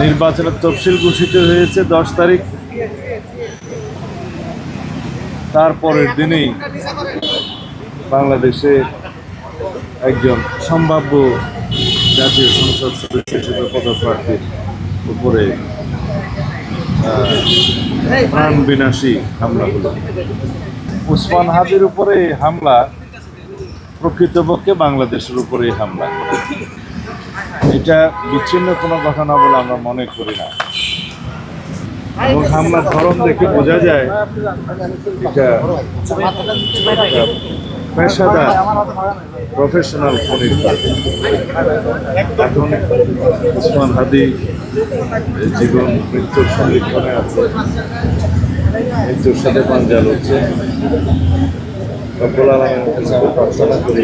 নির্বাচনের তফসিল ঘোষিত হয়েছে 10 তারিখ। তারপরের দিনেই বাংলাদেশে একজন সম্ভাব্য জাতীয় সংসদ সদস্য হিসেবে পদপ্রার্থীর উপরে প্রাণ বিনাশী হামলা হলো। উসমান হাদির উপরে হামলা প্রকৃতপক্ষে বাংলাদেশের উপরে হামলা। এটা বিচ্ছিন্ন কোনো ঘটনা বলে আমরা মনে করি না, এবং হামলার ধরন দেখে বোঝা যায় এটা পেশাদার প্রফেশনাল খুনির কাজ। এখন উসমান হাদি জীবন মৃত্যুর সন্ধিক্ষণে আছে, মৃত্যুর সাথে পাঞ্জা লড়ছে। রব্বুল আলামিনের কাছে আমরা প্রার্থনা করি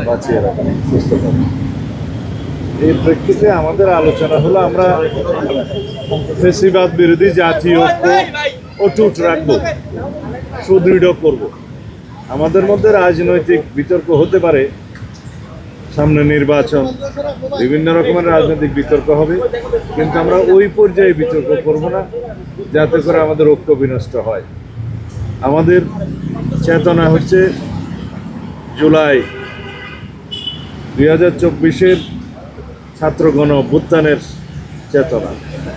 বাঁচিয়ে রাখেন, সুস্থ থাকেন। এই প্রেক্ষিতে আমাদের আলোচনা হলো আমরা ফ্যাসিবাদ বিরোধী জাতীয় ঐক্য অটুট রাখবো, সুদৃঢ় করব। আমাদের মধ্যে রাজনৈতিক বিতর্ক হতে পারে, সামনে নির্বাচন, বিভিন্ন রকমের রাজনৈতিক বিতর্ক হবে, কিন্তু আমরা ওই পর্যায়ে বিতর্ক করব না যাতে করে আমাদের ঐক্য বিনষ্ট হয়। আমাদের চেতনা হচ্ছে জুলাই 2024-এর ছাত্র গণ অভ্যুত্থানের চেতনা,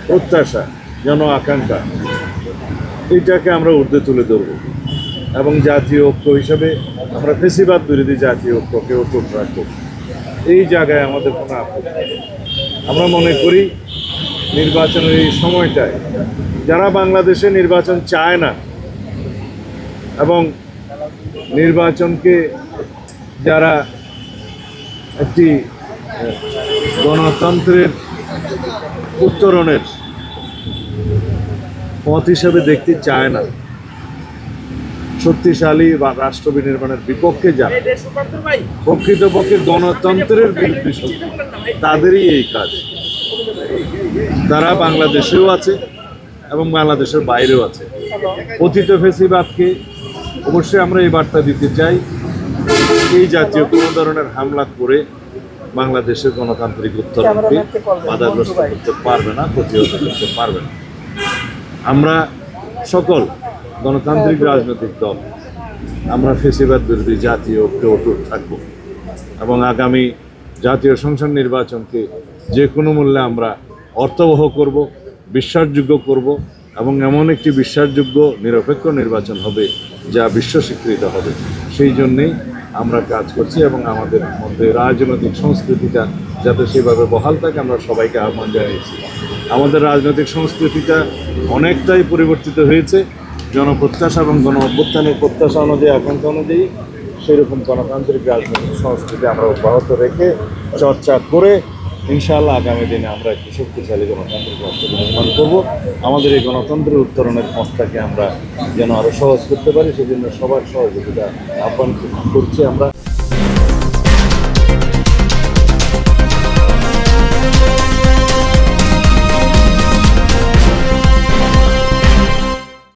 প্রত্যাশা, জন আকাঙ্ক্ষা, এইটাকে আমরা ঊর্ধ্বে তুলে ধরব এবং জাতীয় ঐক্য হিসাবে আমরা ফ্যাসিবাদ বিরোধী জাতীয় ঐক্যকে অটুট রাখব। এই জায়গায় আমাদের কোনো আপত্তি নেই। আমরা মনে করি নির্বাচনের এই সময়টায় যারা বাংলাদেশে নির্বাচন চায় না এবং নির্বাচনকে যারা একটি গণতন্ত্রের উত্তরণের পথ হিসেবে দেখতে চায় না, শক্তিশালী বা রাষ্ট্র বিনির্মাণের বিপক্ষে যারা প্রকৃতপক্ষে গণতন্ত্রের বিরুদ্ধে তাদেরই এই কাজ। তারা বাংলাদেশেও আছে এবং বাংলাদেশের বাইরেও আছে। অতীত ফ্যাসিবাদকে অবশ্যই আমরা এই বার্তা দিতে চাই, এই জাতীয় কোনো ধরনের হামলা করে বাংলাদেশের গণতান্ত্রিক উত্তরণকে বাধাগ্রস্ত করতে পারবে না, প্রতিহত করতে পারবে না। আমরা সকল গণতান্ত্রিক রাজনৈতিক দল আমরা ফ্যাসিবাদ বিরোধী জাতীয় ঐক্যে অটুট থাকব এবং আগামী জাতীয় সংসদ নির্বাচনকে যে কোনো মূল্যে আমরা অর্থবহ করব, বিশ্বাসযোগ্য করব এবং এমন একটি বিশ্বাসযোগ্য নিরপেক্ষ নির্বাচন হবে যা বিশ্ব স্বীকৃত হবে। সেই জন্যেই আমরা কাজ করছি এবং আমাদের মধ্যে রাজনৈতিক সংস্কৃতিটা যাতে সেভাবে বহাল থাকে আমরা সবাইকে আহ্বান জানিয়েছি। আমাদের রাজনৈতিক সংস্কৃতিটা অনেকটাই পরিবর্তিত হয়েছে, জনপ্রত্যাশা এবং গণ অভ্যুত্থানের প্রত্যাশা অনুযায়ী, আকাঙ্ক্ষা অনুযায়ী সেরকম গণতান্ত্রিক রাজনৈতিক সংস্কৃতি আমরা অব্যাহত রেখে চর্চা করে ইনশাআল্লাহ আগামী দিনে আমরা একটি শক্তিশালী গণতান্ত্রিক রাষ্ট্র নির্মাণ করব। আমাদের এই গণতন্ত্রের উত্তরণের পথটাকে আমরা যেন আরও সহজ করতে পারি, সেজন্য সবার সহযোগিতা আহ্বান করছি আমরা।